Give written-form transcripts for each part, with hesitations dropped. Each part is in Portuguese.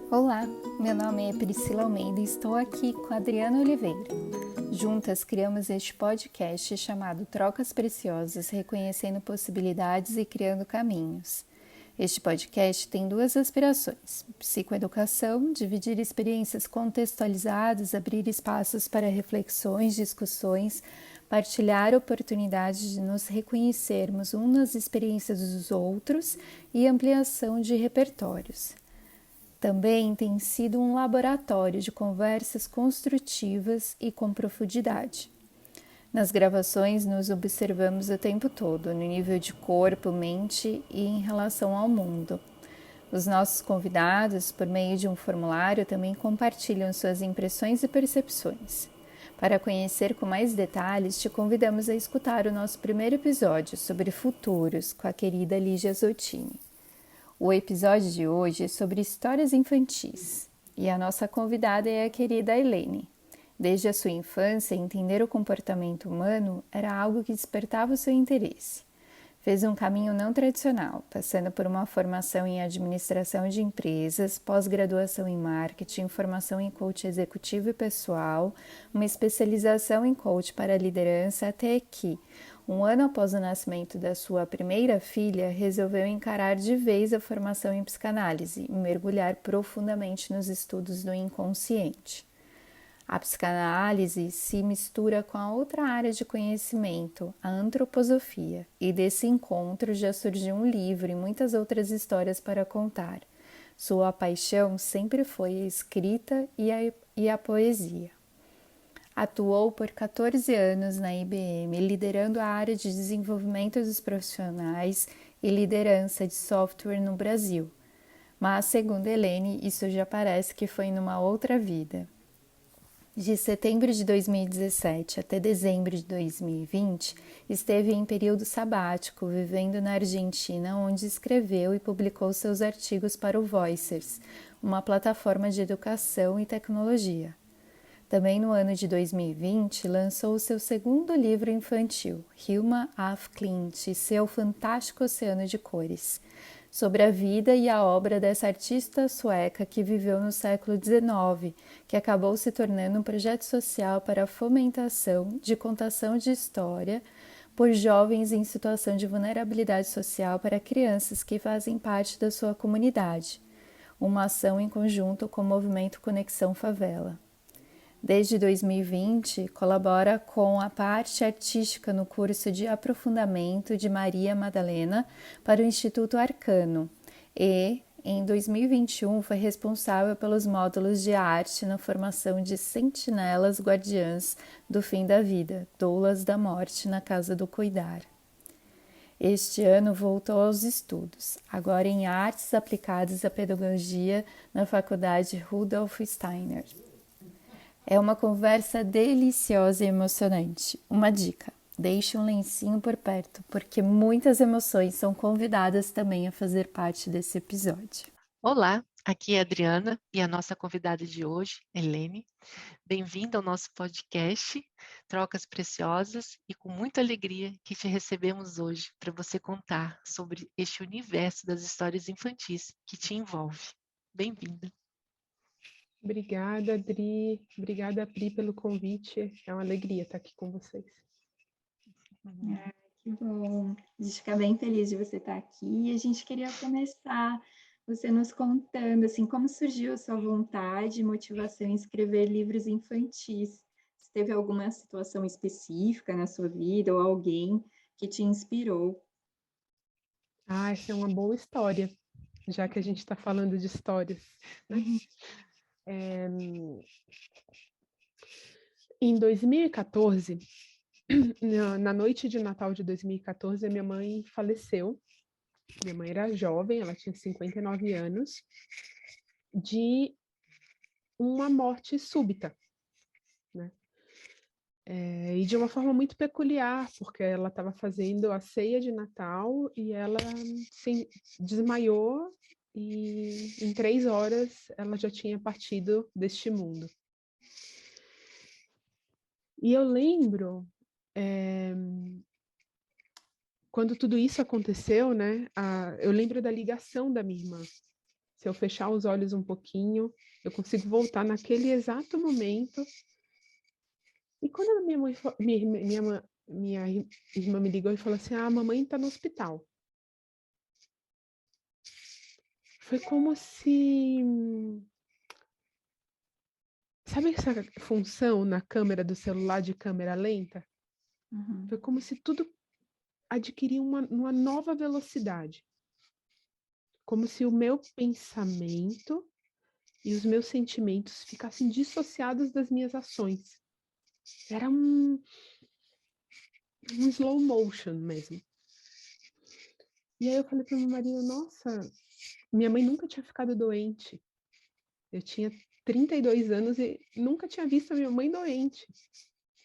Olá, meu nome é Priscila Almeida e estou aqui com a Adriana Oliveira. Juntas criamos este podcast chamado Trocas Preciosas, reconhecendo possibilidades e criando caminhos. Este podcast tem duas aspirações: psicoeducação, dividir experiências contextualizadas, abrir espaços para reflexões, discussões, partilhar oportunidades de nos reconhecermos nas experiências dos outros e ampliação de repertórios. Também tem sido um laboratório de conversas construtivas e com profundidade. Nas gravações, nos observamos o tempo todo, no nível de corpo, mente e em relação ao mundo. Os nossos convidados, por meio de um formulário, também compartilham suas impressões e percepções. Para conhecer com mais detalhes, te convidamos a escutar o nosso primeiro episódio sobre futuros com a querida Lígia Zottini. O episódio de hoje é sobre histórias infantis e a nossa convidada é a querida Helene. Desde a sua infância, entender o comportamento humano era algo que despertava o seu interesse. Fez um caminho não tradicional, passando por uma formação em administração de empresas, pós-graduação em marketing, formação em coach executivo e pessoal, uma especialização em coach para liderança, até que, um ano após o nascimento da sua primeira filha, resolveu encarar de vez a formação em psicanálise e mergulhar profundamente nos estudos do inconsciente. A psicanálise se mistura com a outra área de conhecimento, a antroposofia, e desse encontro já surgiu um livro e muitas outras histórias para contar. Sua paixão sempre foi a escrita e a poesia. Atuou por 14 anos na IBM, liderando a área de desenvolvimento dos profissionais e liderança de software no Brasil. Mas, segundo Helene, isso já parece que foi numa outra vida. De setembro de 2017 até dezembro de 2020, esteve em período sabático, vivendo na Argentina, onde escreveu e publicou seus artigos para o Voicers, uma plataforma de educação e tecnologia. Também no ano de 2020, lançou o seu segundo livro infantil, Hilma af Klint e seu fantástico oceano de cores, sobre a vida e a obra dessa artista sueca que viveu no século XIX, que acabou se tornando um projeto social para a fomentação de contação de história por jovens em situação de vulnerabilidade social para crianças que fazem parte da sua comunidade, uma ação em conjunto com o movimento Conexão Favela. Desde 2020, colabora com a parte artística no curso de aprofundamento de Maria Madalena para o Instituto Arcano e, em 2021, foi responsável pelos módulos de arte na formação de sentinelas guardiãs do fim da vida, doulas da morte na Casa do Cuidar. Este ano voltou aos estudos, agora em artes aplicadas à pedagogia na Faculdade Rudolf Steiner. É uma conversa deliciosa e emocionante. Uma dica: deixe um lencinho por perto, porque muitas emoções são convidadas também a fazer parte desse episódio. Olá, aqui é a Adriana e a nossa convidada de hoje, Helene. Bem-vinda ao nosso podcast Trocas Preciosas e com muita alegria que te recebemos hoje para você contar sobre este universo das histórias infantis que te envolve. Bem-vinda. Obrigada, Adri. Obrigada, Pri, pelo convite. É uma alegria estar aqui com vocês. Que bom. A gente fica bem feliz de você estar aqui. E a gente queria começar você nos contando assim, como surgiu a sua vontade e motivação em escrever livros infantis. Se teve alguma situação específica na sua vida ou alguém que te inspirou? Essa é uma boa história, já que a gente está falando de histórias, né? Em 2014, na noite de Natal de 2014, a minha mãe faleceu. Minha mãe era jovem, ela tinha 59 anos, de uma morte súbita, né? E de uma forma muito peculiar, porque ela estava fazendo a ceia de Natal e ela se desmaiou e em 3 horas ela já tinha partido deste mundo. E eu lembro, quando tudo isso aconteceu, né? Eu lembro da ligação da minha irmã. Se eu fechar os olhos um pouquinho, eu consigo voltar naquele exato momento. E quando a minha irmã me ligou e falou assim, a mamãe está no hospital. Foi como se... Sabe essa função na câmera do celular de câmera lenta? Uhum. Foi como se tudo adquiria uma nova velocidade. Como se o meu pensamento e os meus sentimentos ficassem dissociados das minhas ações. Era um slow motion mesmo. E aí eu falei para meu marido, nossa, minha mãe nunca tinha ficado doente. Eu tinha 32 anos e nunca tinha visto a minha mãe doente,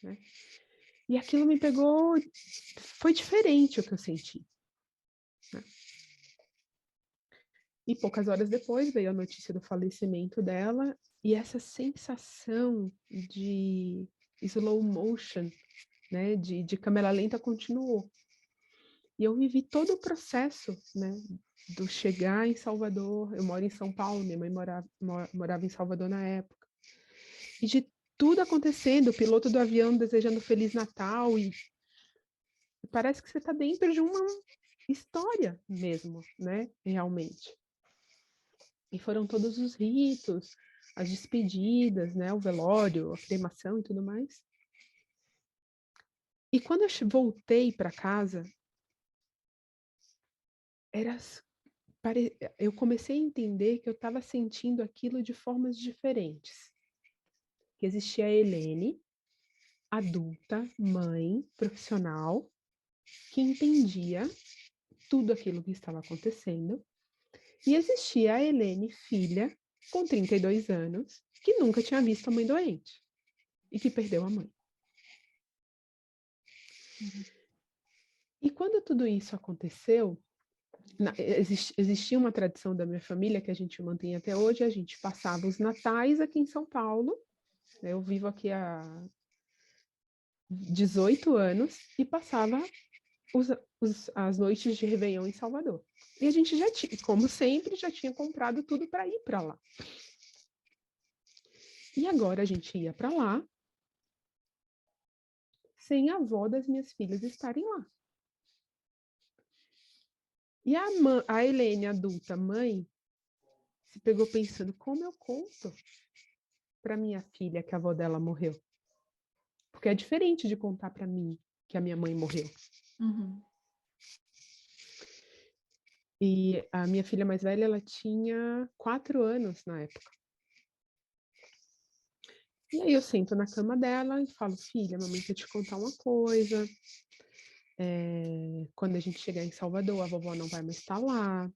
né? E aquilo me pegou, foi diferente o que eu senti, né? E poucas horas depois veio a notícia do falecimento dela e essa sensação de slow motion, né, de câmera lenta continuou. E eu vivi todo o processo, né, do chegar em Salvador. Eu moro em São Paulo, minha mãe morava em Salvador na época. E de tudo acontecendo, o piloto do avião desejando Feliz Natal, e parece que você está dentro de uma história mesmo, né, realmente. E foram todos os ritos, as despedidas, né, o velório, a cremação e tudo mais. E quando eu voltei para casa, eu comecei a entender que eu estava sentindo aquilo de formas diferentes. Que existia a Helene, adulta, mãe, profissional, que entendia tudo aquilo que estava acontecendo. E existia a Helene, filha, com 32 anos, que nunca tinha visto a mãe doente e que perdeu a mãe. E quando tudo isso aconteceu, existia uma tradição da minha família que a gente mantém até hoje, a gente passava os natais aqui em São Paulo, né? Eu vivo aqui há 18 anos e passava as noites de Réveillon em Salvador. E a gente já tinha, como sempre, já tinha comprado tudo para ir para lá. E agora a gente ia para lá sem a avó das minhas filhas estarem lá. E a Helene, adulta, mãe, se pegou pensando, como eu conto para minha filha que a avó dela morreu? Porque é diferente de contar para mim que a minha mãe morreu. Uhum. E a minha filha mais velha, ela tinha 4 anos na época. E aí eu sento na cama dela e falo, filha, mamãe quer te contar uma coisa. Quando a gente chegar em Salvador, a vovó não vai mais estar lá.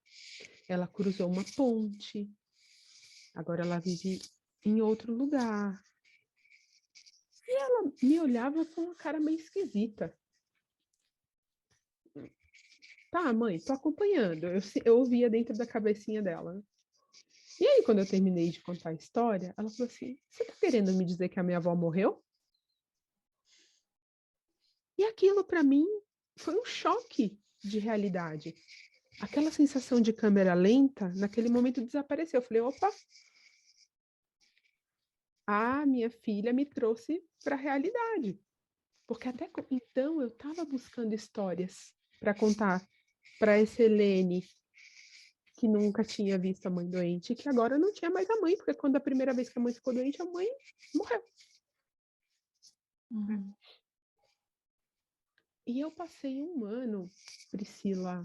Ela cruzou uma ponte. Agora ela vive em outro lugar. E ela me olhava com uma cara meio esquisita. Tá, mãe, tô acompanhando. Eu ouvia dentro da cabecinha dela. E aí, quando eu terminei de contar a história, ela falou assim, você tá querendo me dizer que a minha avó morreu? E aquilo, para mim, foi um choque de realidade. Aquela sensação de câmera lenta, naquele momento desapareceu. Eu falei, opa, a minha filha me trouxe para a realidade. Porque até então eu estava buscando histórias para contar para essa Helene, que nunca tinha visto a mãe doente, e que agora não tinha mais a mãe, porque quando a primeira vez que a mãe ficou doente, a mãe morreu. Uhum. E eu passei um ano, Priscila,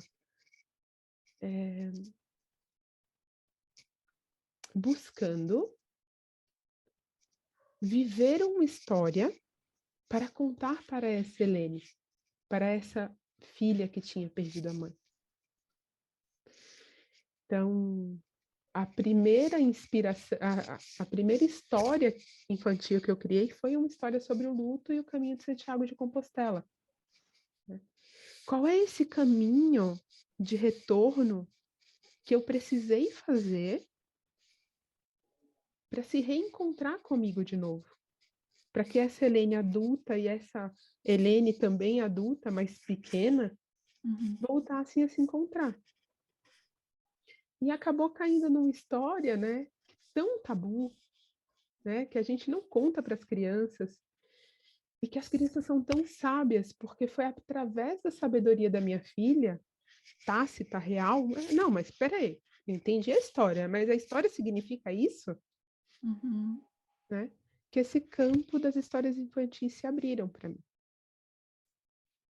buscando viver uma história para contar para essa Helene, para essa filha que tinha perdido a mãe. Então, a primeira inspiração, a primeira história infantil que eu criei foi uma história sobre o luto e o caminho de Santiago de Compostela. Qual é esse caminho de retorno que eu precisei fazer para se reencontrar comigo de novo? Para que essa Helene adulta e essa Helene também adulta, mas pequena, voltassem a se encontrar. E acabou caindo numa história, né, tão tabu, né, que a gente não conta para as crianças, e que as crianças são tão sábias, porque foi através da sabedoria da minha filha, tácita, real. Não, mas espera aí, entendi a história, mas a história significa isso, Uhum. né? Que esse campo das histórias infantis se abriram para mim.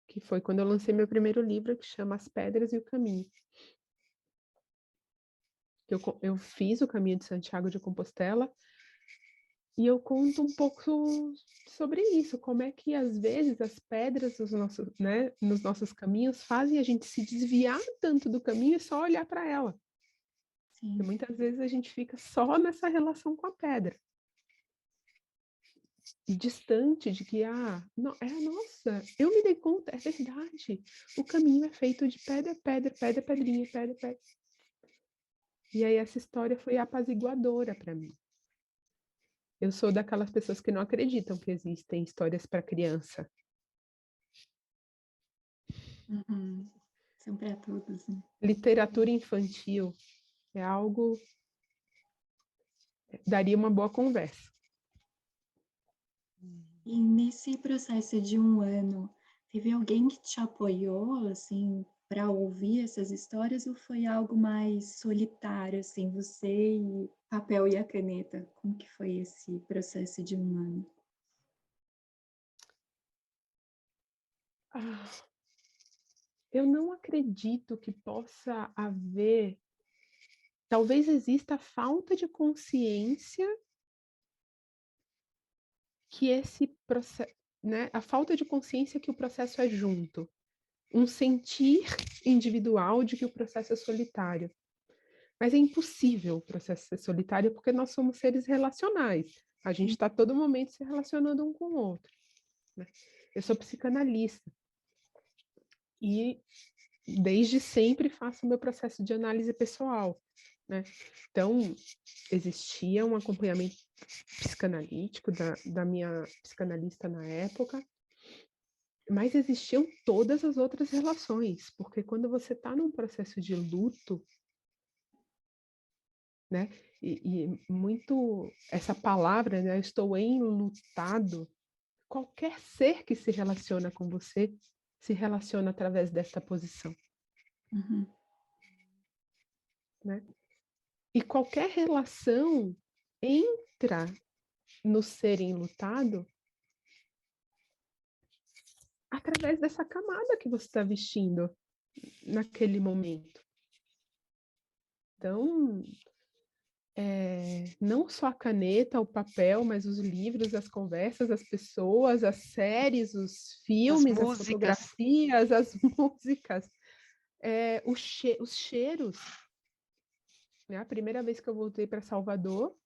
Que foi quando eu lancei meu primeiro livro, que chama As Pedras e o Caminho. Eu fiz o Caminho de Santiago de Compostela e eu conto um pouco sobre isso, como é que às vezes as pedras nos nossos caminhos fazem a gente se desviar tanto do caminho e só olhar para ela. Porque Sim. muitas vezes a gente fica só nessa relação com a pedra. E distante de que, nossa, eu me dei conta, é verdade. O caminho é feito de pedra, pedra, pedra, pedrinha, pedra, pedra. E aí essa história foi apaziguadora para mim. Eu sou daquelas pessoas que não acreditam que existem histórias para criança. Uhum. São para todos, né? Literatura infantil é algo daria uma boa conversa. E nesse processo de 1 ano, teve alguém que te apoiou, assim, para ouvir essas histórias, ou foi algo mais solitário, assim, você e papel e a caneta? Como que foi esse processo de 1 ano? Ah, eu não acredito que possa haver. Talvez exista falta de consciência que esse processo, né? A falta de consciência que o processo é junto. Um sentir individual de que o processo é solitário. Mas é impossível o processo ser solitário porque nós somos seres relacionais. A gente está todo momento se relacionando um com o outro, né? Eu sou psicanalista e desde sempre faço o meu processo de análise pessoal, né? Então, existia um acompanhamento psicanalítico da minha psicanalista na época, mas existiam todas as outras relações, porque quando você está num processo de luto, né? E muito essa palavra, né? Eu estou enlutado. Qualquer ser que se relaciona com você se relaciona através desta posição, Uhum. né? E qualquer relação entra no ser enlutado através dessa camada que você está vestindo naquele momento. Então, não só a caneta, o papel, mas os livros, as conversas, as pessoas, as séries, os As filmes, as músicas. fotografias, as músicas, os cheiros. Né? A primeira vez que eu voltei para Salvador,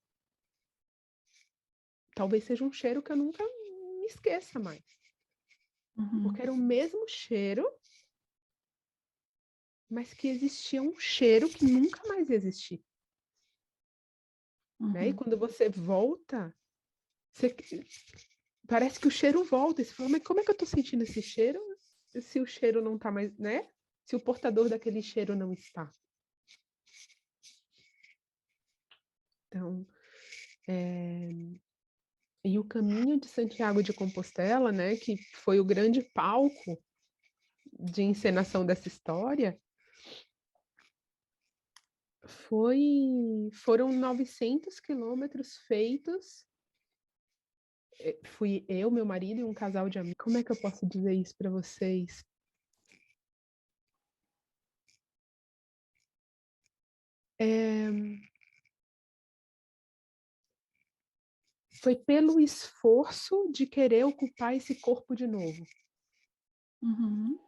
talvez seja um cheiro que eu nunca me esqueça mais. Uhum. Porque era o mesmo cheiro, mas que existia um cheiro que nunca mais ia existir. Né? E Uhum. quando você volta, parece que o cheiro volta. E você fala, mas como é que eu estou sentindo esse cheiro se o cheiro não está mais, né? Se o portador daquele cheiro não está. Então, e o Caminho de Santiago de Compostela, né, que foi o grande palco de encenação dessa história, foram 900 quilômetros feitos. Fui eu, meu marido e um casal de amigos. Como é que eu posso dizer isso para vocês? Foi pelo esforço de querer ocupar esse corpo de novo. Uhum.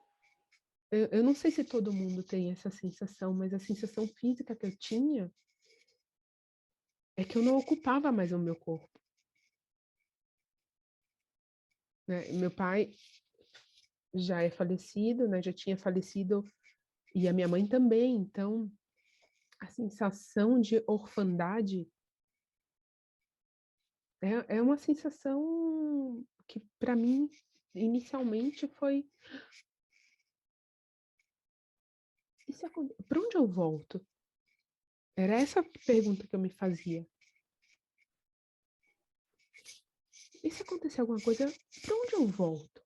Eu não sei se todo mundo tem essa sensação, mas a sensação física que eu tinha é que eu não ocupava mais o meu corpo. Né? Meu pai já é falecido, né? Já tinha falecido, e a minha mãe também. Então, a sensação de orfandade é uma sensação que, para mim, inicialmente foi: para onde eu volto? Era essa a pergunta que eu me fazia. E se acontecer alguma coisa, para onde eu volto?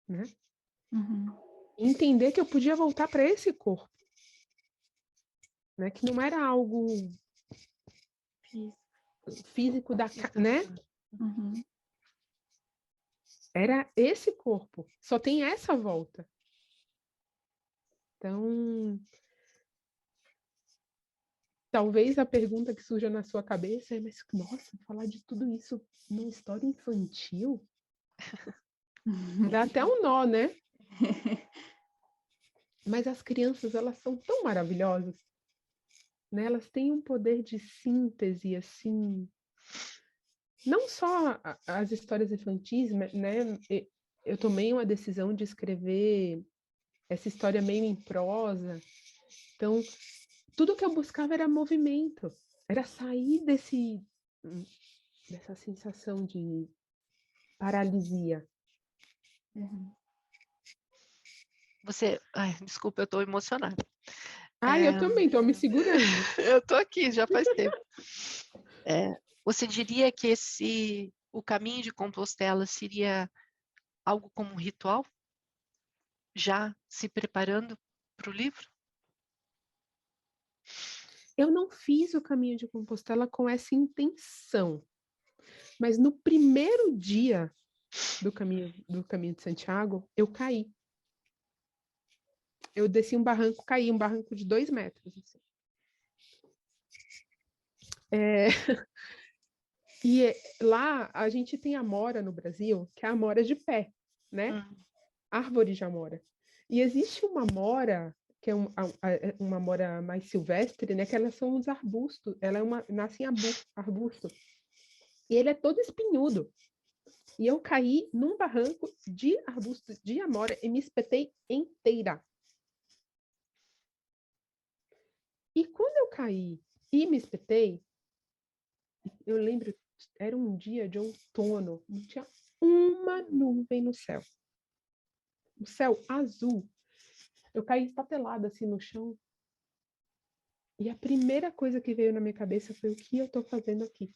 Né? Entender que eu podia voltar para esse corpo. Né? Que não era algo físico né? Era esse corpo. Só tem essa volta. Então, talvez a pergunta que surja na sua cabeça é, mas, nossa, falar de tudo isso numa história infantil? Dá até um nó, né? Mas as crianças, elas são tão maravilhosas, né? Elas têm um poder de síntese, assim... Não só as histórias infantis, né? Eu tomei uma decisão de escrever essa história meio em prosa. Então, tudo que eu buscava era movimento. Era sair dessa sensação de paralisia. Você... Ai, desculpa, eu estou emocionada. Eu também estou me segurando. Eu estou aqui já faz tempo. Você diria que o caminho de Compostela seria algo como um ritual? Já se preparando para o livro? Eu não fiz o caminho de Compostela com essa intenção. Mas no primeiro dia do caminho de Santiago, eu caí. Eu desci um barranco, caí, um barranco de 2 metros. Assim. E lá a gente tem amora no Brasil, que é a amora de pé, né? Árvore de amora. E existe uma amora, que é uma amora mais silvestre, né? Que elas são uns arbustos, nasce em arbusto. E ele é todo espinhudo. E eu caí num barranco de arbusto de amora e me espetei inteira. E quando eu caí e me espetei, eu lembro, era um dia de outono, não tinha uma nuvem no céu. O céu azul. Eu caí estatelada assim no chão. E a primeira coisa que veio na minha cabeça foi o que eu estou fazendo aqui.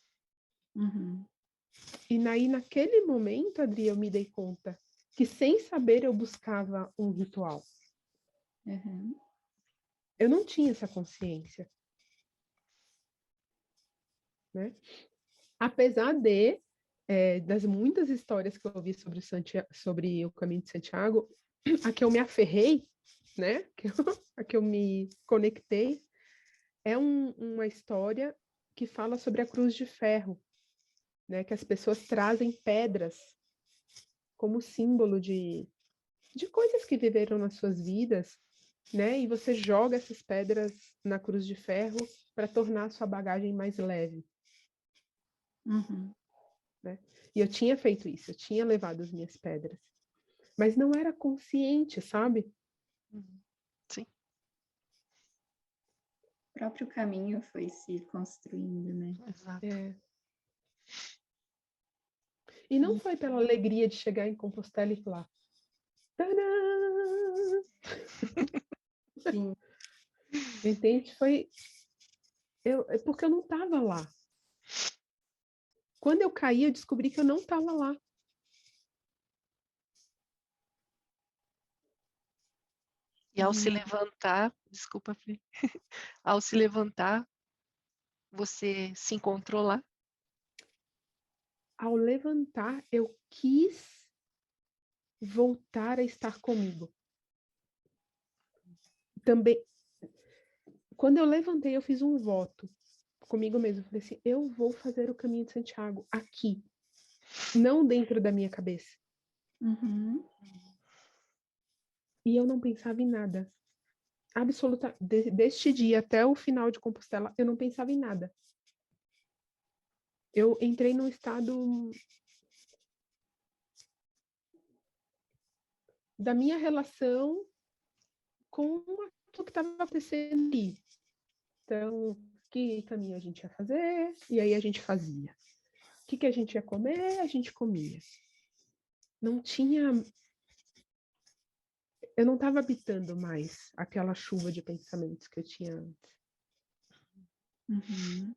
E naquele momento, Adri, eu me dei conta que sem saber eu buscava um ritual. Eu não tinha essa consciência. Né? Apesar das muitas histórias que eu ouvi sobre o caminho de Santiago, a que eu me aferrei, né? A que eu me conectei, é uma história que fala sobre a cruz de ferro, né? Que as pessoas trazem pedras como símbolo de coisas que viveram nas suas vidas, né? E você joga essas pedras na cruz de ferro para tornar a sua bagagem mais leve. Né? E eu tinha feito isso, eu tinha levado as minhas pedras. Mas não era consciente, sabe? Sim. O próprio caminho foi se construindo, né? Exato. E não foi pela alegria de chegar em Compostela e falar tadã! Sim. Entende? Porque eu não estava lá. Quando eu caí, eu descobri que eu não estava lá. E ao se levantar, desculpa, Fê, ao se levantar, você se encontrou lá? Ao levantar, eu quis voltar a estar comigo. Também, quando eu levantei, eu fiz um voto comigo mesmo. Eu falei assim, eu vou fazer o caminho de Santiago aqui, não dentro da minha cabeça. E eu não pensava em nada. Deste dia até o final de Compostela, eu não pensava em nada. Eu entrei num estado da minha relação com aquilo que estava acontecendo ali. Então, que caminho a gente ia fazer? E aí a gente fazia. O que a gente ia comer? A gente comia. Não tinha... Eu não estava habitando mais aquela chuva de pensamentos que eu tinha antes. Uhum.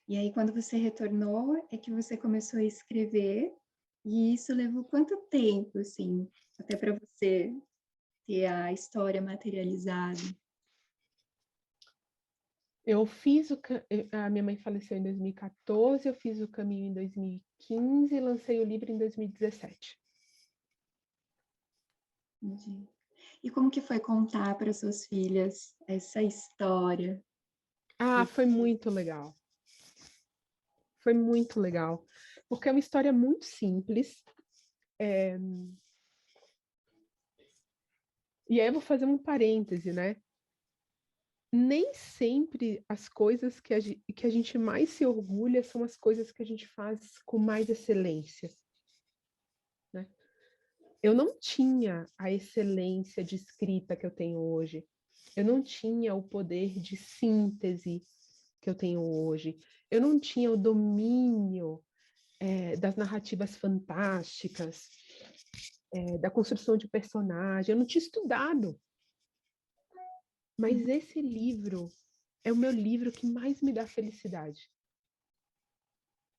E aí, quando você retornou, é que você começou a escrever, e isso levou quanto tempo, assim, até para você ter a história materializada? Eu fiz a minha mãe faleceu em 2014, eu fiz o caminho em 2015 e lancei o livro em 2017. Entendi. E como que foi contar para suas filhas essa história? Ah, foi muito legal. Foi muito legal. Porque é uma história muito simples. E aí eu vou fazer um parêntese, né? Nem sempre as coisas que a gente mais se orgulha são as coisas que a gente faz com mais excelência, né? Eu não tinha a excelência de escrita que eu tenho hoje. Eu não tinha o poder de síntese que eu tenho hoje. Eu não tinha o domínio das narrativas fantásticas, da construção de personagem. Eu não tinha estudado. Mas esse livro é o meu livro que mais me dá felicidade.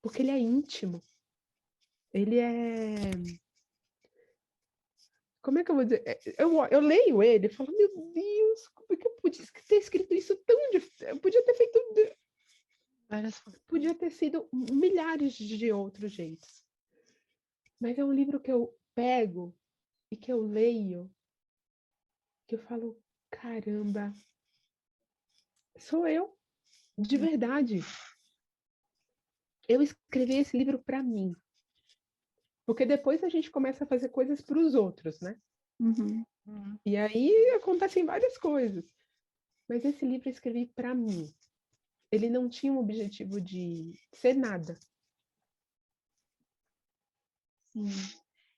Porque ele é íntimo. Ele é. Como é que eu vou dizer? Eu leio ele e falo, meu Deus, como é que eu podia ter escrito isso tão difícil? Eu podia ter feito. Podia ter sido milhares de outros jeitos. Mas é um livro que eu pego e que eu leio, que eu falo, caramba, sou eu, de verdade. Eu escrevi esse livro para mim. Porque depois a gente começa a fazer coisas para os outros, né? Uhum. E aí acontecem várias coisas. Mas esse livro eu escrevi para mim. Ele não tinha um objetivo de ser nada. Sim.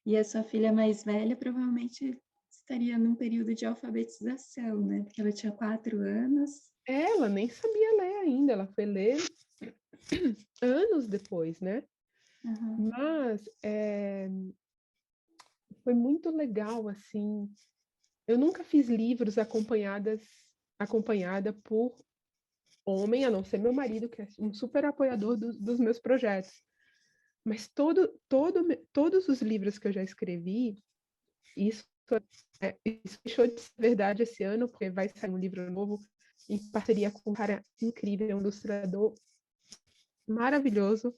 E a sua filha mais velha provavelmente estaria num período de alfabetização, né? Porque ela tinha 4 anos. Ela nem sabia ler ainda, ela foi ler anos depois, né? Uhum. Mas foi muito legal, assim. Eu nunca fiz livros acompanhada por homem, a não ser meu marido, que é um super apoiador dos meus projetos. Mas todos os livros que eu já escrevi, isso, isso deixou de ser verdade esse ano, porque vai sair um livro novo em parceria com um cara incrível, um ilustrador maravilhoso,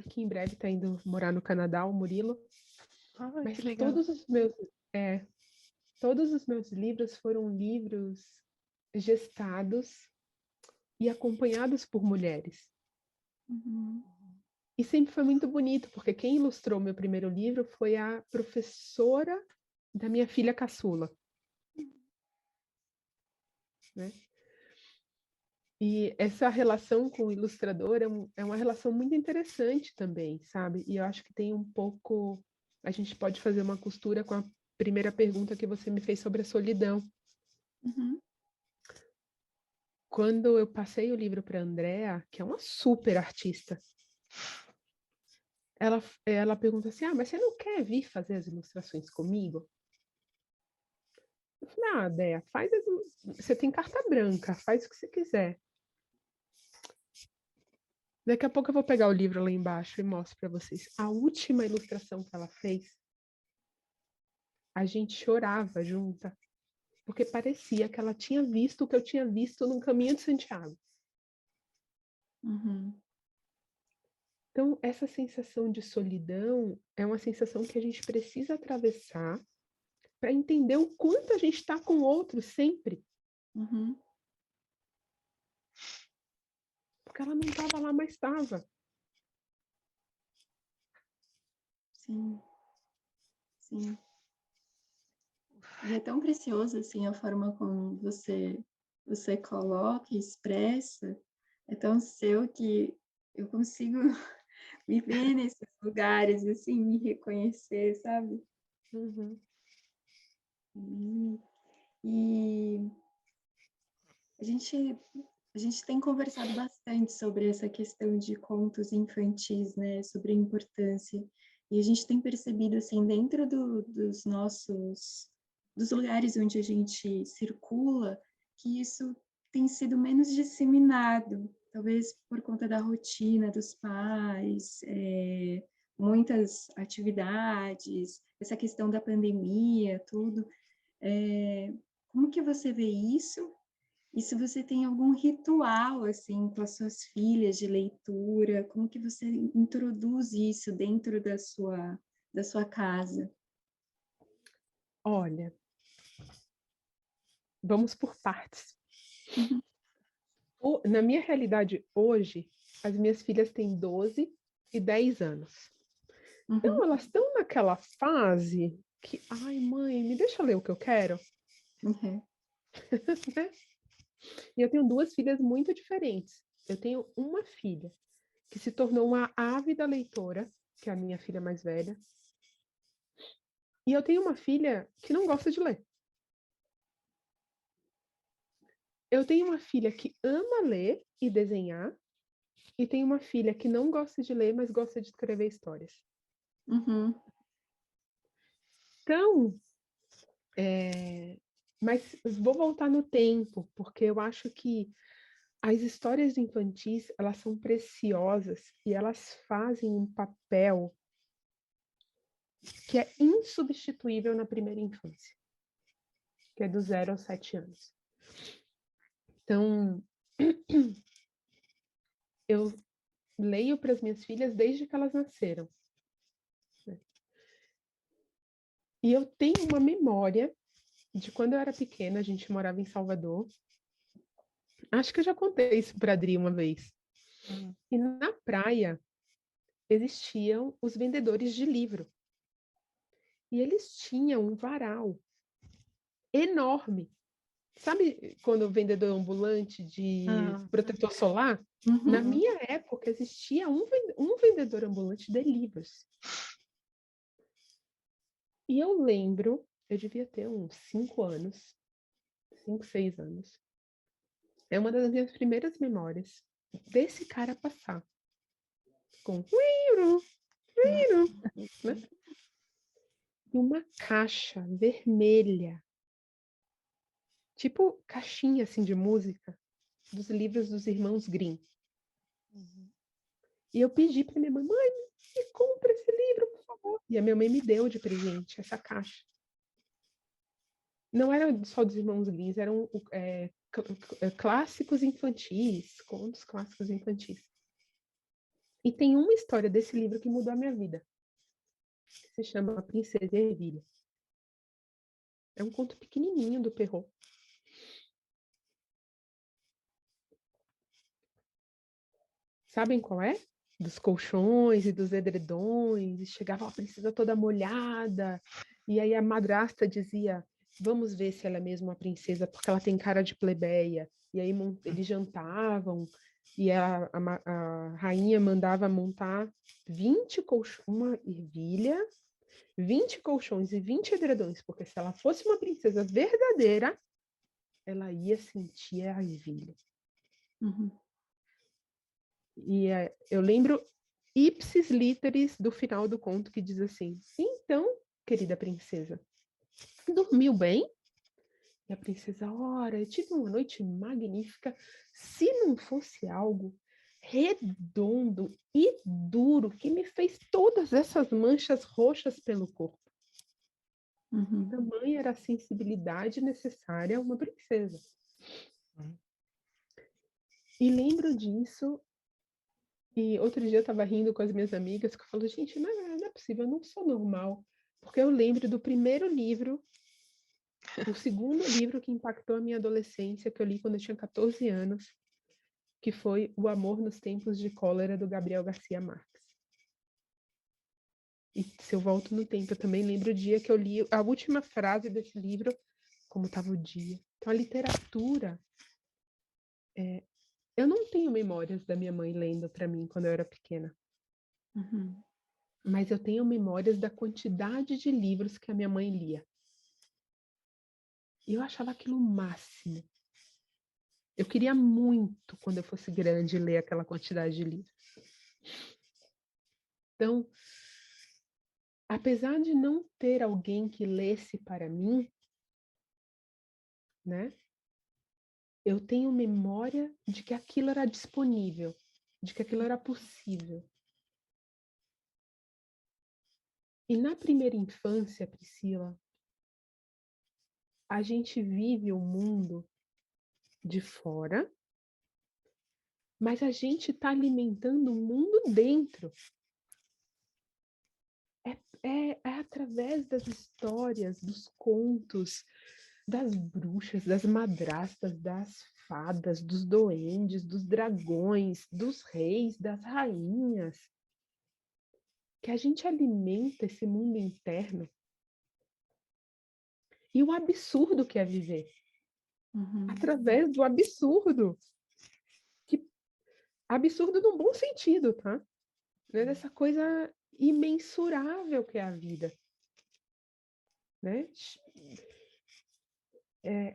que em breve está indo morar no Canadá, o Murilo. Ai, que Mas legal. todos os meus livros foram livros gestados e acompanhados por mulheres. Uhum. E sempre foi muito bonito, porque quem ilustrou meu primeiro livro foi a professora da minha filha caçula, né? E essa relação com o ilustrador é uma relação muito interessante também, sabe? E eu acho que tem um pouco. A gente pode fazer uma costura com a primeira pergunta que você me fez sobre a solidão. Uhum. Quando eu passei o livro para a Andrea, que é uma super artista, ela pergunta assim: ah, mas você não quer vir fazer as ilustrações comigo? Eu falei: ah, Andrea, você tem carta branca, faz o que você quiser. Daqui a pouco eu vou pegar o livro lá embaixo e mostro para vocês. A última ilustração que ela fez, a gente chorava junta, porque parecia que ela tinha visto o que eu tinha visto no Caminho de Santiago. Uhum. Então, essa sensação de solidão é uma sensação que a gente precisa atravessar para entender o quanto a gente está com o outro sempre. Uhum. Porque ela não estava lá, mas estava. Sim, sim. E é tão precioso, assim, a forma como você coloca e expressa. É tão seu que eu consigo me ver nesses lugares, assim, me reconhecer, sabe? Uhum. E a gente, a gente tem conversado bastante sobre essa questão de contos infantis, né? Sobre a importância. E a gente tem percebido, assim, dentro dos nossos... dos lugares onde a gente circula, que isso tem sido menos disseminado, talvez por conta da rotina dos pais, muitas atividades, essa questão da pandemia, tudo. Como que você vê isso? E se você tem algum ritual, assim, com as suas filhas de leitura, como que você introduz isso dentro da sua casa? Olha, vamos por partes. Uhum. Na minha realidade hoje, as minhas filhas têm 12 e 10 anos. Então, Uhum. elas estão naquela fase que, ai, mãe, me deixa ler o que eu quero. Uhum. Né? E eu tenho duas filhas muito diferentes. Eu tenho uma filha que se tornou uma ávida leitora, que é a minha filha mais velha. E eu tenho uma filha que não gosta de ler. Eu tenho uma filha que ama ler e desenhar, e tenho uma filha que não gosta de ler, mas gosta de escrever histórias. Uhum. Então, mas vou voltar no tempo, porque eu acho que as histórias infantis, elas são preciosas e elas fazem um papel que é insubstituível na primeira infância, que é do 0 aos 7 anos. Então, eu leio para as minhas filhas desde que elas nasceram. E eu tenho uma memória de quando eu era pequena, a gente morava em Salvador. Acho que eu já contei isso para a Adri uma vez. E na praia existiam os vendedores de livro. E eles tinham um varal enorme. Sabe quando o vendedor ambulante de protetor solar? Na Uhum. minha época existia um vendedor ambulante de livros. E eu lembro, eu devia ter uns 5 anos, 5, 6 anos. É uma das minhas primeiras memórias desse cara passar com né? E uma caixa vermelha, tipo caixinha assim de música, dos livros dos irmãos Grimm. E eu pedi para minha mãe, me compra esse livro, por favor. E a minha mãe me deu de presente essa caixa. Não era só dos irmãos Grimm, eram clássicos infantis, contos clássicos infantis. E tem uma história desse livro que mudou a minha vida, que se chama A Princesa e a Ervilha. É um conto pequenininho do Perrault. Sabem qual é? Dos colchões e dos edredões, e chegava a princesa toda molhada, e aí a madrasta dizia, vamos ver se ela é mesmo uma princesa, porque ela tem cara de plebeia. E aí eles jantavam, e a rainha mandava montar 20 colchões, uma ervilha, 20 colchões e 20 edredões, porque se ela fosse uma princesa verdadeira, ela ia sentir a ervilha. Uhum. E eu lembro ipsis literis do final do conto que diz assim, então, querida princesa, dormiu bem? E a princesa, ora, eu tive uma noite magnífica, se não fosse algo redondo e duro que me fez todas essas manchas roxas pelo corpo. Uhum. Tamanha era a sensibilidade necessária a uma princesa. E lembro disso. E outro dia eu estava rindo com as minhas amigas, que eu falo, gente, não é possível, eu não sou normal. Porque eu lembro do primeiro livro, o segundo livro que impactou a minha adolescência, que eu li quando eu tinha 14 anos, que foi O Amor nos Tempos de Cólera, do Gabriel Garcia Marques. E se eu volto no tempo, eu também lembro o dia que eu li a última frase desse livro, como estava o dia. Então, a literatura... eu não tenho memórias da minha mãe lendo para mim quando eu era pequena. Uhum. Mas eu tenho memórias da quantidade de livros que a minha mãe lia. E eu achava aquilo o máximo. Eu queria muito, quando eu fosse grande, ler aquela quantidade de livros. Então, apesar de não ter alguém que lesse para mim, né? eu tenho memória de que aquilo era disponível, de que aquilo era possível. E na primeira infância, Priscila, a gente vive o mundo de fora, mas a gente está alimentando o mundo dentro. É através das histórias, dos contos, das bruxas, das madrastas, das fadas, dos duendes, dos dragões, dos reis, das rainhas, que a gente alimenta esse mundo interno. E o absurdo que é viver. Através do absurdo. Absurdo no bom sentido, tá? Né? Dessa coisa imensurável que é a vida. Né?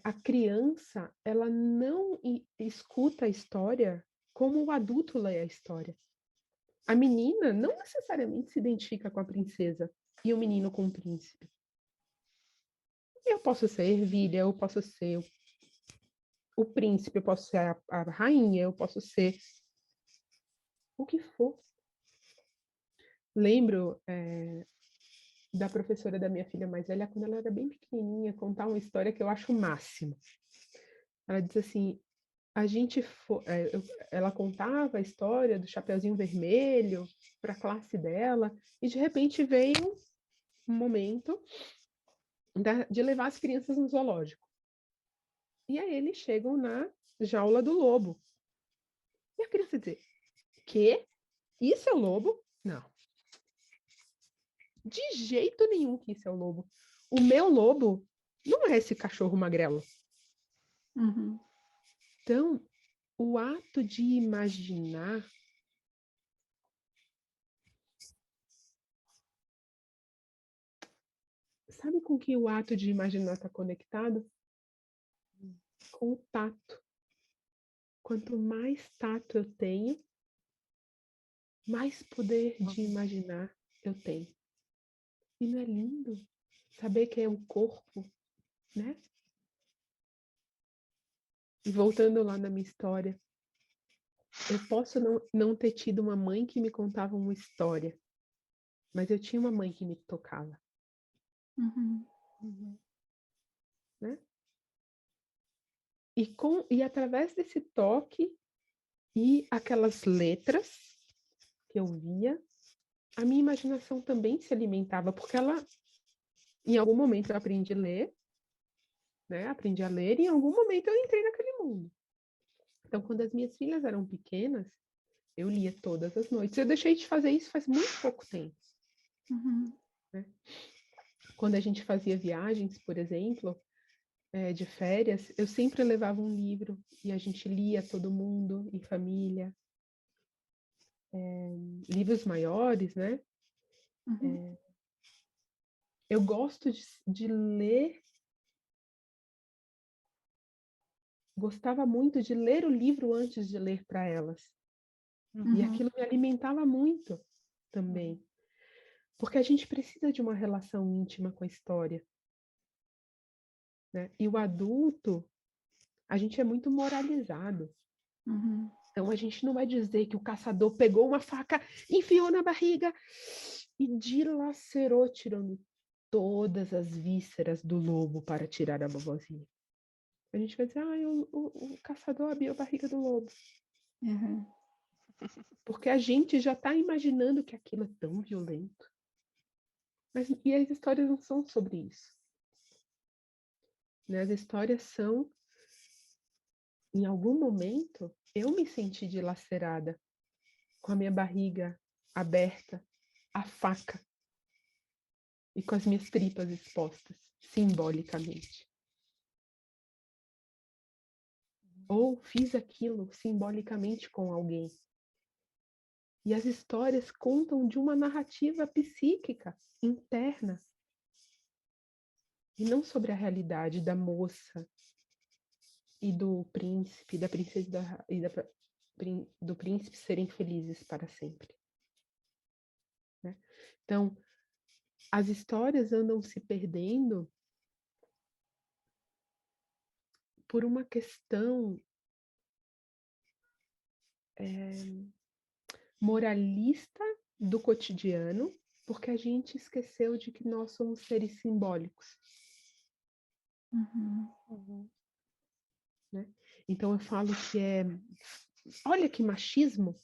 A criança, ela não escuta a história como o adulto lê a história. A menina não necessariamente se identifica com a princesa e o menino com o príncipe. Eu posso ser ervilha, eu posso ser o príncipe, eu posso ser a rainha, eu posso ser o que for. Lembro da professora da minha filha mais velha, quando ela era bem pequenininha, contar uma história que eu acho o máximo. Ela diz assim, ela contava a história do Chapeuzinho Vermelho para a classe dela, e de repente veio um momento de levar as crianças no zoológico. E aí eles chegam na jaula do lobo. E a criança diz, quê? Isso é o lobo? Não. De jeito nenhum que isso é o lobo. O meu lobo não é esse cachorro magrelo. Então, o ato de imaginar sabe com que o ato de imaginar está conectado? Com o tato. Quanto mais tato eu tenho, mais poder de imaginar eu tenho. E não é lindo saber que é o corpo, né? E voltando lá na minha história, eu posso não ter tido uma mãe que me contava uma história, mas eu tinha uma mãe que me tocava. Né? E através desse toque e aquelas letras que eu via, a minha imaginação também se alimentava, porque em algum momento eu aprendi a ler, né? Aprendi a ler e em algum momento eu entrei naquele mundo. Então, quando as minhas filhas eram pequenas, eu lia todas as noites. Eu deixei de fazer isso faz muito pouco tempo. Né? Quando a gente fazia viagens, por exemplo, de férias, eu sempre levava um livro e a gente lia todo mundo em família. Livros maiores, né? Eu gosto de ler, gostava muito de ler o livro antes de ler para elas. E aquilo me alimentava muito também. Porque a gente precisa de uma relação íntima com a história. Né? E o adulto, a gente é muito moralizado. Então a gente não vai dizer que o caçador pegou uma faca, enfiou na barriga e dilacerou, tirando todas as vísceras do lobo para tirar a vovozinha. A gente vai dizer, o caçador abriu a barriga do lobo. Porque a gente já está imaginando que aquilo é tão violento. E as histórias não são sobre isso. Né? As histórias são, em algum momento, eu me senti dilacerada, com a minha barriga aberta, a faca, e com as minhas tripas expostas, simbolicamente. Ou fiz aquilo simbolicamente com alguém. E as histórias contam de uma narrativa psíquica interna. E não sobre a realidade da moça e do príncipe, da princesa do príncipe serem felizes para sempre. Né? Então, as histórias andam se perdendo por uma questão moralista do cotidiano, porque a gente esqueceu de que nós somos seres simbólicos. Né? Então eu falo que olha que machismo.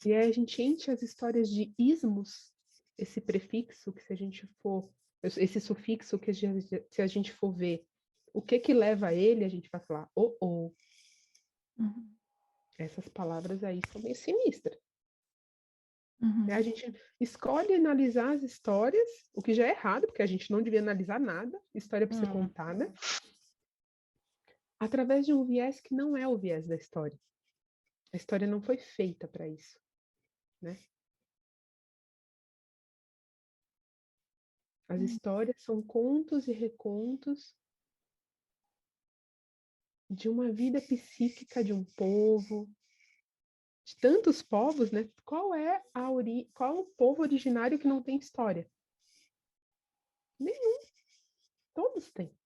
E aí a gente enche as histórias de ismos, esse prefixo, que se a gente for, esse sufixo, que se a gente for ver, o que leva a ele, a gente vai falar, Essas palavras aí são meio sinistras. A gente escolhe analisar as histórias, o que já é errado, porque a gente não devia analisar nada, história para ser contada, através de um viés que não é o viés da história. A história não foi feita para isso, né? As histórias são contos e recontos de uma vida psíquica de um povo, de tantos povos, né? Qual o povo originário que não tem história? Nenhum. Todos têm.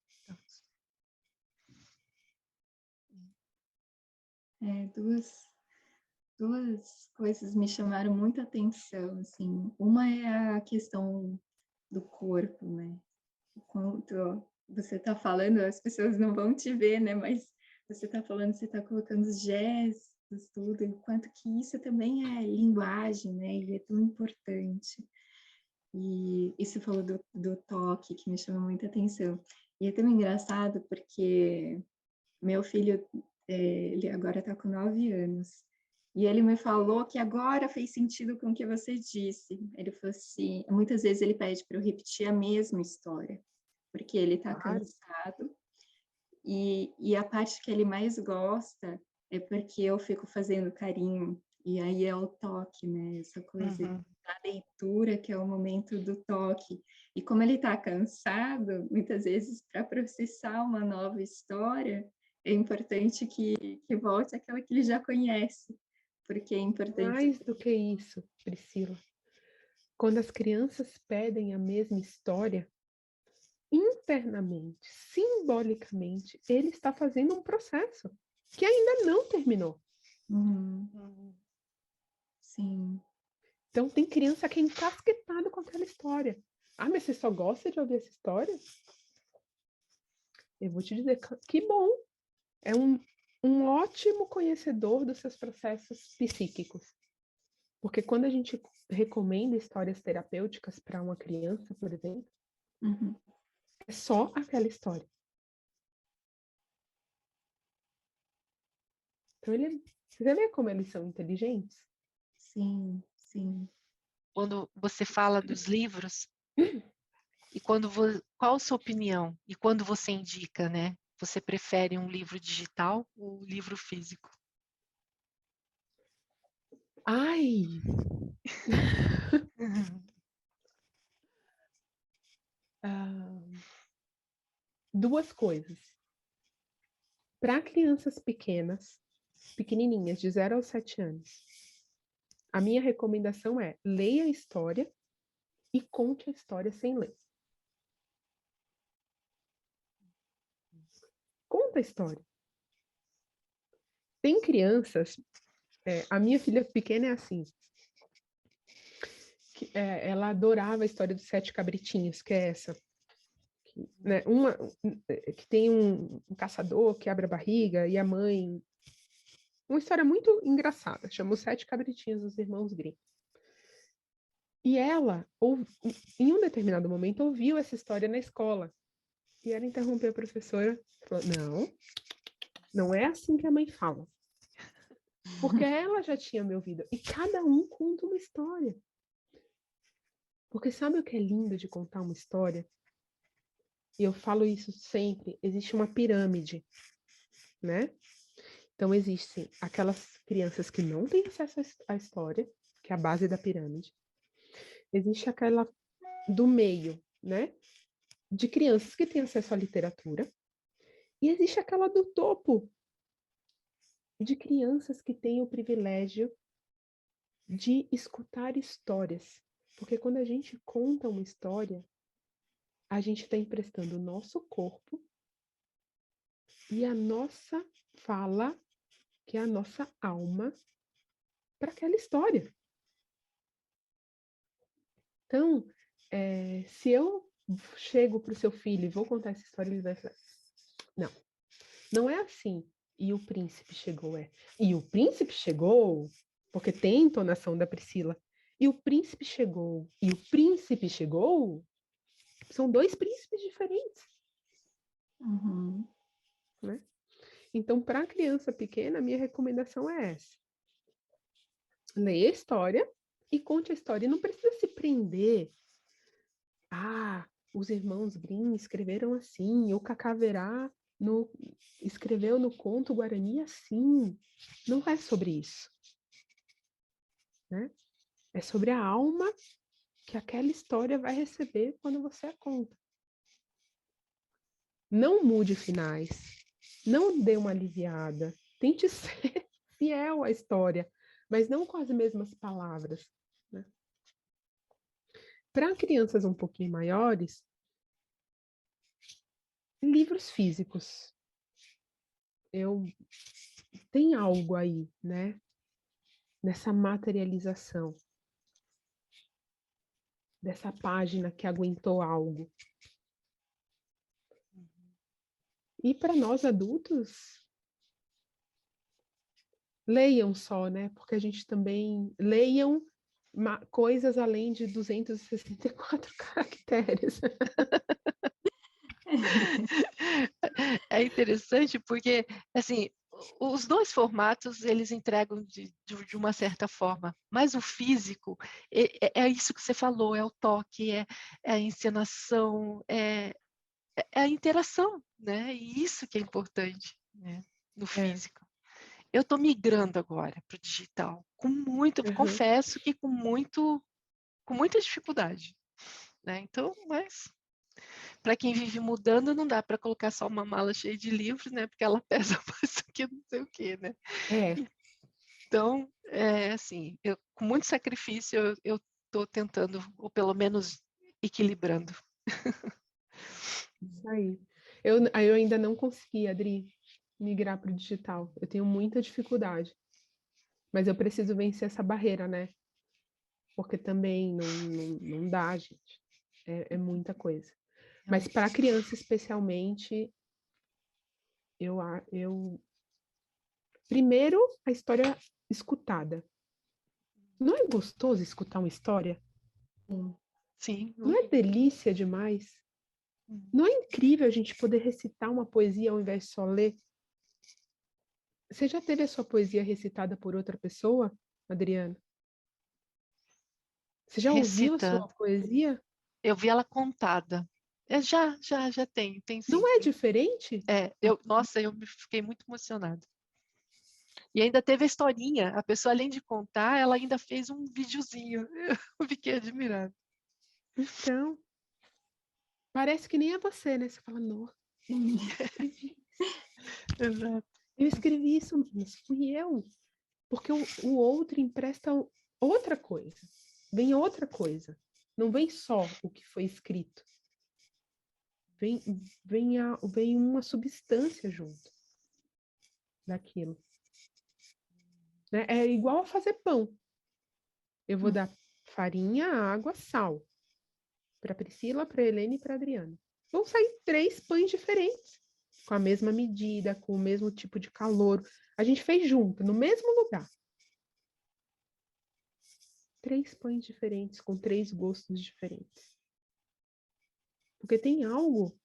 Duas coisas me chamaram muita atenção, assim. Uma é a questão do corpo, né? Enquanto você está falando, as pessoas não vão te ver, né? Mas você está falando, você está colocando os gestos, tudo, enquanto que isso também é linguagem, né? E é tão importante. E você falou do toque, que me chamou muita atenção. E é tão engraçado porque meu filho, ele agora está com 9 anos. E ele me falou que agora fez sentido com o que você disse. Ele falou assim, muitas vezes ele pede para eu repetir a mesma história, porque ele está cansado. E a parte que ele mais gosta é porque eu fico fazendo carinho. E aí é o toque, né? Essa coisa da leitura, que é o momento do toque. E como ele está cansado, muitas vezes, para processar uma nova história, é importante que volte àquela que ele já conhece, porque é importante. Mais do que isso, Priscila, quando as crianças pedem a mesma história, internamente, simbolicamente, ele está fazendo um processo que ainda não terminou. Sim. Então, tem criança que é encasquetada com aquela história. Ah, mas você só gosta de ouvir essa história? Eu vou te dizer que bom. É um ótimo conhecedor dos seus processos psíquicos. Porque quando a gente recomenda histórias terapêuticas para uma criança, por exemplo, é só aquela história. Então, você vê como eles são inteligentes? Sim, sim. Quando você fala dos livros, e qual a sua opinião? E quando você indica, né? Você prefere um livro digital ou um livro físico? Ai! Duas coisas. Para crianças pequenininhas, de 0 aos 7 anos, a minha recomendação é leia a história e conte a história sem ler. Conta a história. Tem crianças, a minha filha pequena é assim, ela adorava a história dos 7 cabritinhos, que é essa. Né, que tem um caçador que abre a barriga e a mãe... Uma história muito engraçada, chama Os 7 Cabritinhos dos Irmãos Grimm. E ela, em um determinado momento, ouviu essa história na escola. E ela interrompeu a professora e falou, não é assim que a mãe fala. Porque ela já tinha me ouvido. E cada um conta uma história. Porque sabe o que é lindo de contar uma história? E eu falo isso sempre, existe uma pirâmide, né? Então, existem aquelas crianças que não têm acesso à história, que é a base da pirâmide. Existe aquela do meio, né? De crianças que têm acesso à literatura. E existe aquela do topo, de crianças que têm o privilégio de escutar histórias. Porque quando a gente conta uma história, a gente está emprestando o nosso corpo e a nossa fala, que é a nossa alma, para aquela história. Então, se eu chego para o seu filho e vou contar essa história, ele vai falar, não é assim. E o príncipe chegou, E o príncipe chegou, porque tem entonação da Priscila. E o príncipe chegou, e o príncipe chegou, são dois príncipes diferentes. Uhum. Né? Então, para a criança pequena, a minha recomendação é essa. Leia a história e conte a história. E não precisa se prender. Os irmãos Grimm escreveram assim, o Cacaverá escreveu no conto Guarani assim. Não é sobre isso. Né? É sobre a alma que aquela história vai receber quando você a conta. Não mude finais. Não dê uma aliviada. Tente ser fiel à história, mas não com as mesmas palavras. Né? Para crianças um pouquinho maiores, livros físicos. Tem algo aí, né? Nessa materialização. Dessa página que aguentou algo. E para nós adultos, leiam só, né? Porque a gente também... Leiam coisas além de 264 caracteres. É interessante porque, assim, os dois formatos, eles entregam de uma certa forma, mas o físico é isso que você falou, é o toque, é a encenação, é a interação, né? E isso que é importante, né? No físico. Eu estou migrando agora para o digital, confesso que com muita dificuldade, né? Então, mas para quem vive mudando, não dá para colocar só uma mala cheia de livros, né? Porque ela pesa mais do que não sei o quê, né? Então, assim, com muito sacrifício, eu estou tentando, ou pelo menos equilibrando. Isso aí. Eu ainda não consegui, Adri, migrar para o digital. Eu tenho muita dificuldade. Mas eu preciso vencer essa barreira, né? Porque também não dá, gente. É muita coisa. Mas para criança, especialmente, eu... Primeiro, a história escutada. Não é gostoso escutar uma história? Sim. Não é delícia demais? Não é incrível a gente poder recitar uma poesia ao invés de só ler? Você já teve a sua poesia recitada por outra pessoa, Adriana? Você já ouviu a sua poesia? Eu vi ela contada. Já tem sim. Não é diferente? Nossa, eu fiquei muito emocionada. E ainda teve a historinha. A pessoa, além de contar, ela ainda fez um videozinho. Eu fiquei admirada. Então, parece que nem é você, né? Você fala, nossa, Exato. eu escrevi isso, mas fui eu. Porque o outro empresta outra coisa. Vem outra coisa. Não vem só o que foi escrito. Vem uma substância junto daquilo. Né? É igual a fazer pão. Eu vou dar farinha, água, sal. Para Priscila, para Helene e para Adriana. Vão sair 3 pães diferentes. Com a mesma medida, com o mesmo tipo de calor. A gente fez junto, no mesmo lugar. 3 pães diferentes, com 3 gostos diferentes. Porque tem algo,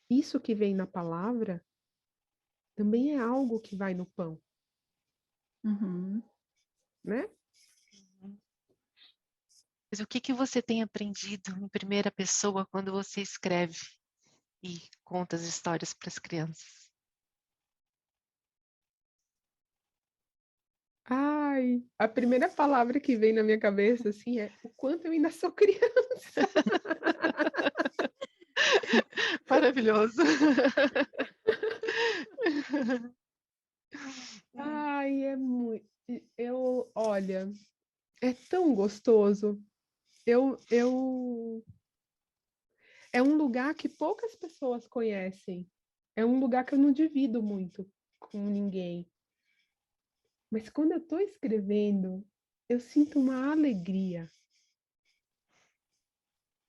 isso que vem na palavra, também é algo que vai no pão. Né? Mas o que você tem aprendido em primeira pessoa quando você escreve e conta as histórias para as crianças? Ai, a primeira palavra que vem na minha cabeça assim é o quanto eu ainda sou criança. Maravilhoso. Ai, é muito. Olha, é tão gostoso. É um lugar que poucas pessoas conhecem, É um lugar que eu não divido muito com ninguém. Mas quando eu estou escrevendo, eu sinto uma alegria.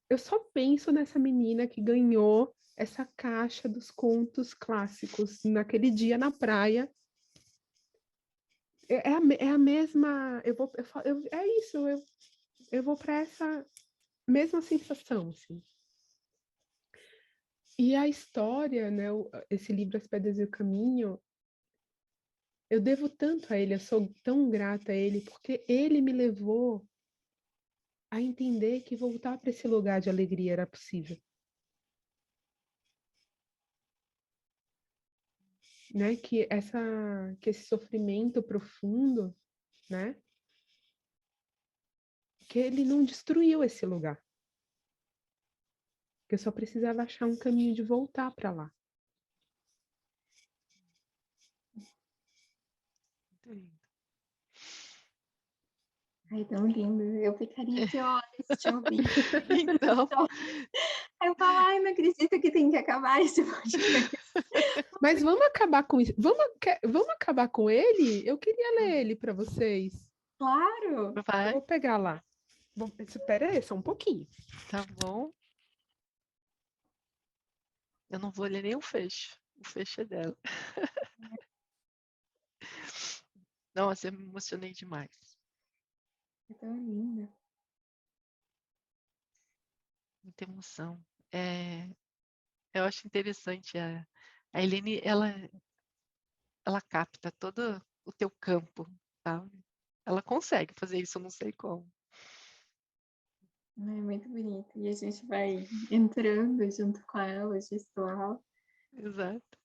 Eu só penso nessa menina que ganhou essa caixa dos contos clássicos naquele dia na praia. É a mesma. É isso, eu vou para essa mesma sensação, assim. E a história, né, esse livro As Pedras e o Caminho, eu devo tanto a ele, eu sou tão grata a ele, porque ele me levou a entender que voltar para esse lugar de alegria era possível. Né? Que esse sofrimento profundo, né? Que ele não destruiu esse lugar. Que eu só precisava achar um caminho de voltar para lá. Muito lindo. Ai, tão lindo. Eu ficaria aqui horas te ouvindo. Então, Aí eu falo, ai, não acredito que tem que acabar esse podcast. Mas vamos acabar com isso. Vamos acabar com ele? Eu queria ler ele para vocês. Claro! Eu vai, vou pegar lá. Espera aí, só um pouquinho. tá bom. Eu não vou ler nem o fecho. O fecho é dela. Nossa, eu me emocionei demais. É tão linda. Muita emoção. Eu acho interessante a Helene, ela capta todo o teu campo, sabe? Ela consegue fazer isso, eu não sei como. É muito bonito. E a gente vai entrando junto com ela, gestual. Exato.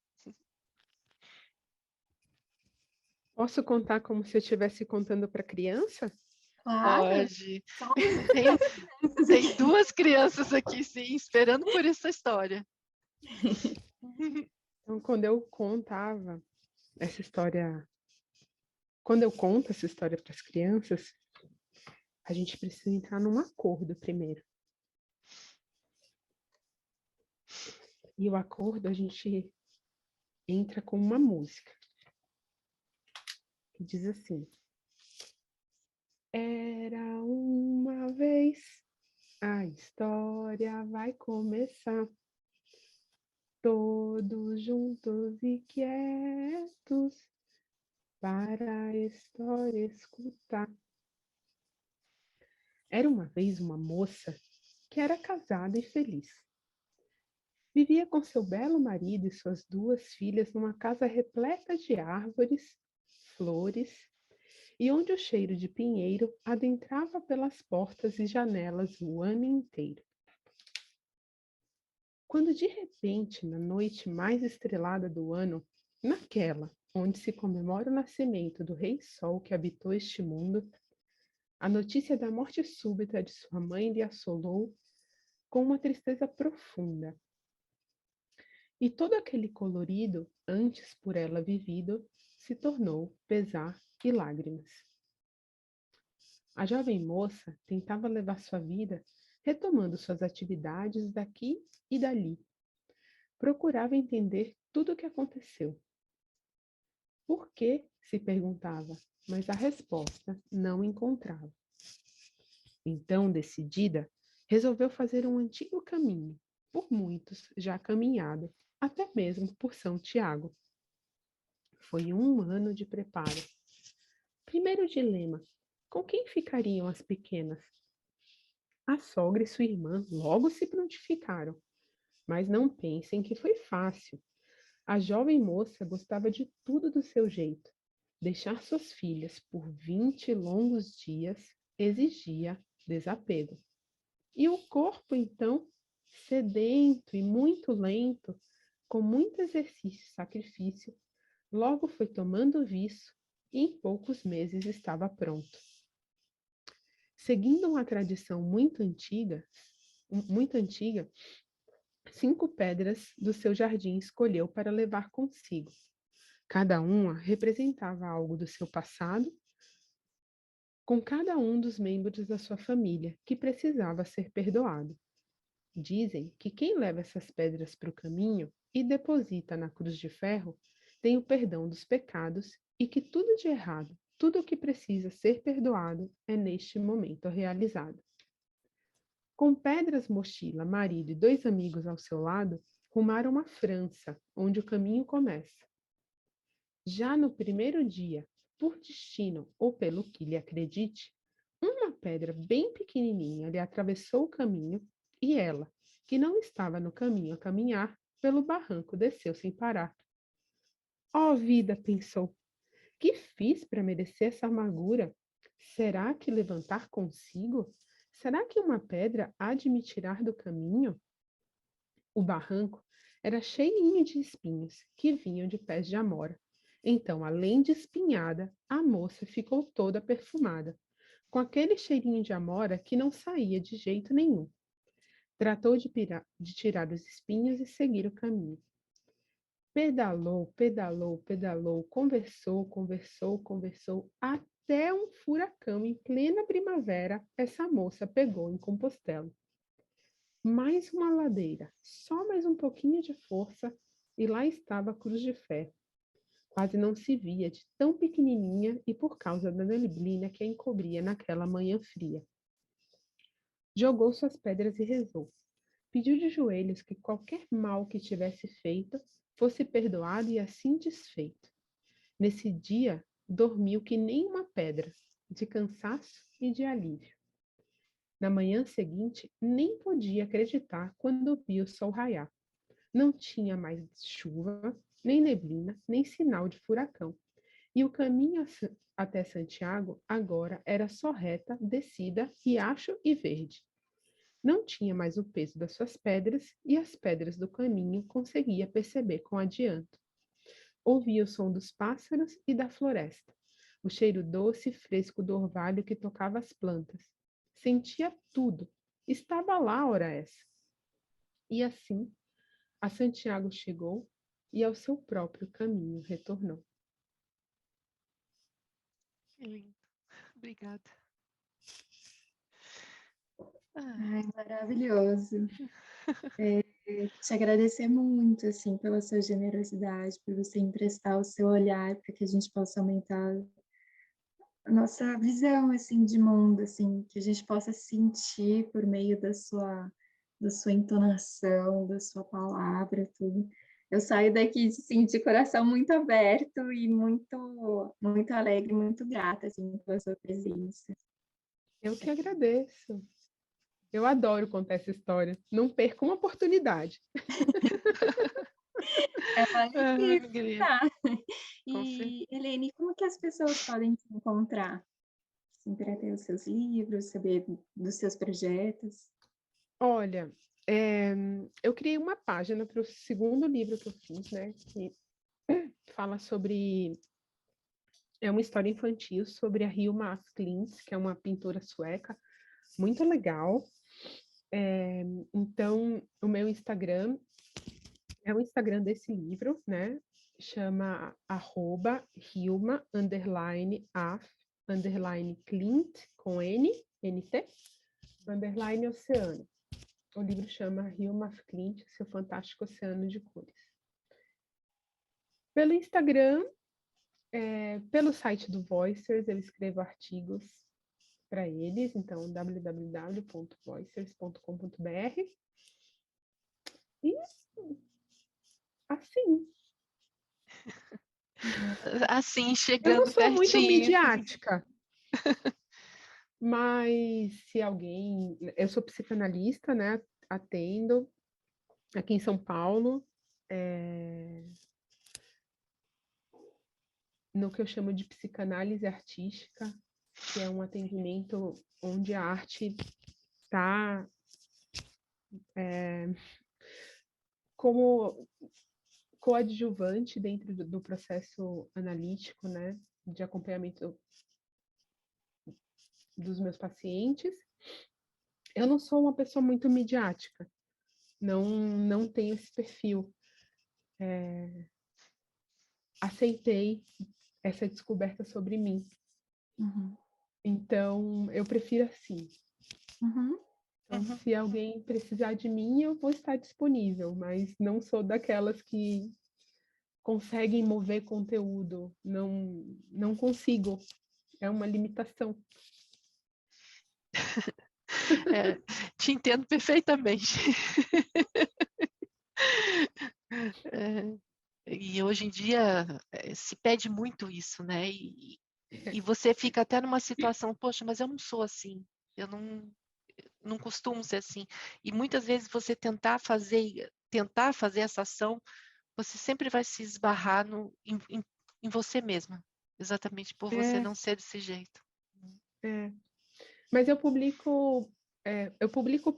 Posso contar como se eu estivesse contando para criança? Claro! Pode. Só Tem, crianças tem aqui. 2 crianças aqui, sim, esperando por essa história. Então, quando eu contava essa história, quando eu conto essa história para as crianças, a gente precisa entrar num acordo primeiro. E o acordo a gente entra com uma música que diz assim: era uma vez, a história vai começar. Todos juntos e quietos para a história escutar. Era uma vez uma moça que era casada e feliz. Vivia com seu belo marido e suas 2 filhas numa casa repleta de árvores, flores, e onde o cheiro de pinheiro adentrava pelas portas e janelas o ano inteiro. Quando de repente, na noite mais estrelada do ano, naquela onde se comemora o nascimento do Rei Sol que habitou este mundo, a notícia da morte súbita de sua mãe lhe assolou com uma tristeza profunda. E todo aquele colorido, antes por ela vivido, se tornou pesar e lágrimas. A jovem moça tentava levar sua vida retomando suas atividades daqui e dali. Procurava entender tudo o que aconteceu. Por que? Se perguntava, mas a resposta não encontrava. Então, decidida, resolveu fazer um antigo caminho, por muitos já caminhado, até mesmo por São Tiago. Foi um ano de preparo. Primeiro dilema: com quem ficariam as pequenas? A sogra e sua irmã logo se prontificaram, mas não pensem que foi fácil. A jovem moça gostava de tudo do seu jeito. Deixar suas filhas por 20 longos dias exigia desapego. E o corpo, então, sedento e muito lento, com muito exercício e sacrifício, logo foi tomando viço e em poucos meses estava pronto. Seguindo uma tradição muito antiga, 5 pedras do seu jardim escolheu para levar consigo. Cada uma representava algo do seu passado, com cada um dos membros da sua família, que precisava ser perdoado. Dizem que quem leva essas pedras para o caminho e deposita na cruz de ferro tem o perdão dos pecados e que tudo de errado, tudo o que precisa ser perdoado é neste momento realizado. Com Pedras, mochila, marido e 2 amigos ao seu lado, rumaram à França, onde o caminho começa. Já no primeiro dia, por destino ou pelo que lhe acredite, uma pedra bem pequenininha lhe atravessou o caminho e ela, que não estava no caminho a caminhar, pelo barranco desceu sem parar. Ó vida, pensou, que fiz para merecer essa amargura? Será que levantar consigo? Será que uma pedra há de me tirar do caminho? O barranco era cheinho de espinhos que vinham de pés de amora. Então, além de espinhada, a moça ficou toda perfumada, com aquele cheirinho de amora que não saía de jeito nenhum. Tratou de tirar os espinhos e seguir o caminho. Pedalou, pedalou, pedalou, conversou, até um furacão em plena primavera, essa moça pegou em Compostela. Mais uma ladeira, só mais um pouquinho de força, e lá estava a cruz de ferro. Quase não se via de tão pequenininha e por causa da neblina que a encobria naquela manhã fria. Jogou suas pedras e rezou. Pediu de joelhos que qualquer mal que tivesse feito fosse perdoado e assim desfeito. Nesse dia, dormiu que nem uma pedra, de cansaço e de alívio. Na manhã seguinte, nem podia acreditar quando viu o sol raiar. Não tinha mais chuva, nem neblina, nem sinal de furacão. E o caminho até Santiago agora era só reta, descida, riacho e verde. Não tinha mais o peso das suas pedras e as pedras do caminho conseguia perceber com adianto. Ouvia o som dos pássaros e da floresta, o cheiro doce e fresco do orvalho que tocava as plantas. Sentia tudo. Estava lá, ora essa. E assim, a Santiago chegou e ao seu próprio caminho retornou. Que lindo. Obrigada. Ai, maravilhoso. Te agradecer muito, assim, pela sua generosidade, por você emprestar o seu olhar para que a gente possa aumentar a nossa visão, assim, de mundo, assim, que a gente possa sentir por meio da sua entonação, da sua palavra, tudo. Eu saio daqui, assim, de coração muito aberto e muito alegre, muito grata, assim, pela sua presença. Eu que agradeço. Eu adoro contar essa história. Não perca uma oportunidade. É uma Alegria. tá. Com certeza. E, Helene, como que as pessoas podem te encontrar? Assim, para ter os seus livros, saber dos seus projetos? Olha, eu criei uma página para o segundo livro que eu fiz, né? Que fala sobre... É uma história infantil sobre a Hilma af Klint, que é uma pintora sueca, muito legal. Então, o meu Instagram é o Instagram desse livro, né? Chama @Hilma _af _Klint com NT _oceano. O livro chama Hilma af Klint, Seu Fantástico Oceano de Cores. Pelo Instagram, pelo site do Voicers, eu escrevo artigos para eles, então www.voicers.com.br. E assim, Assim, eu não chegando sou muito pertinho. midiática, mas se alguém... Eu sou psicanalista, né? Atendo aqui em São Paulo, no que eu chamo de psicanálise artística, que é um atendimento onde a arte está como coadjuvante dentro do processo analítico, né, de acompanhamento dos meus pacientes. Eu não sou uma pessoa muito midiática, não tenho esse perfil. Aceitei essa descoberta sobre mim. Uhum. Então, eu prefiro assim. Uhum. Então, Uhum. se alguém precisar de mim, eu vou estar disponível, mas não sou daquelas que conseguem mover conteúdo. Não consigo. É uma limitação. É, te entendo perfeitamente. É, e hoje em dia se pede muito isso, né? E você fica até numa situação, poxa, mas eu não sou assim, eu não costumo ser assim. E muitas vezes você tentar fazer essa ação, você sempre vai se esbarrar em você mesma, exatamente por você É, não ser desse jeito. é. Mas eu publico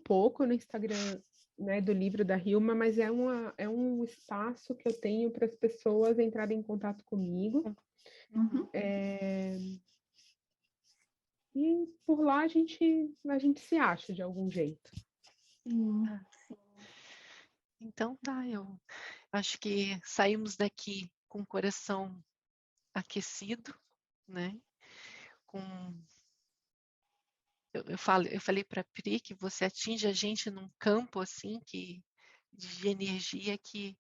pouco no Instagram, né, do livro da Hilma, mas é um espaço que eu tenho para as pessoas entrarem em contato comigo. Uhum. E por lá a gente se acha de algum jeito. Sim, Ah, sim. então tá, eu acho que saímos daqui com o coração aquecido, né? Com eu falei para a Pri que você atinge a gente num campo assim de energia que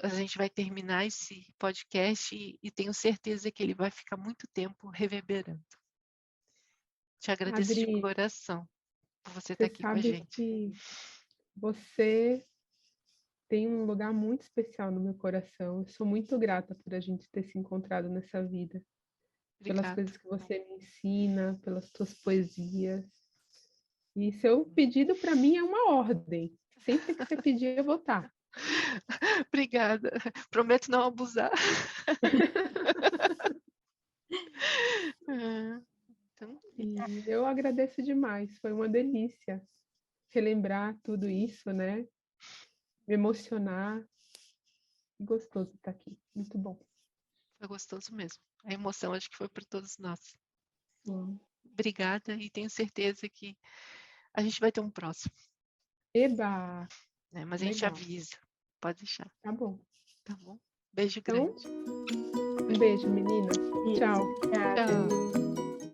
a gente vai terminar esse podcast e tenho certeza que ele vai ficar muito tempo reverberando. Te agradeço de Adri, coração por você estar você aqui com a sabe gente. que você tem um lugar muito especial no meu coração. Eu sou muito grata por a gente ter se encontrado nessa vida, pelas Obrigada. coisas que você me ensina, pelas tuas poesias. E seu pedido para mim é uma ordem. Sempre que você pedir, eu vou estar. Obrigada. Prometo não abusar. Então, E eu agradeço demais. Foi uma delícia relembrar tudo isso, né? Me emocionar. Gostoso estar aqui. Muito bom. foi gostoso mesmo. A emoção acho que foi para todos nós. Sim. Obrigada e tenho certeza que a gente vai ter um próximo, Eba! né? Mas a gente Legal. avisa. Pode deixar, Tá bom. tá bom? Beijo Então, grande. um beijo, meninas. Isso. Tchau. Obrigada. Tchau.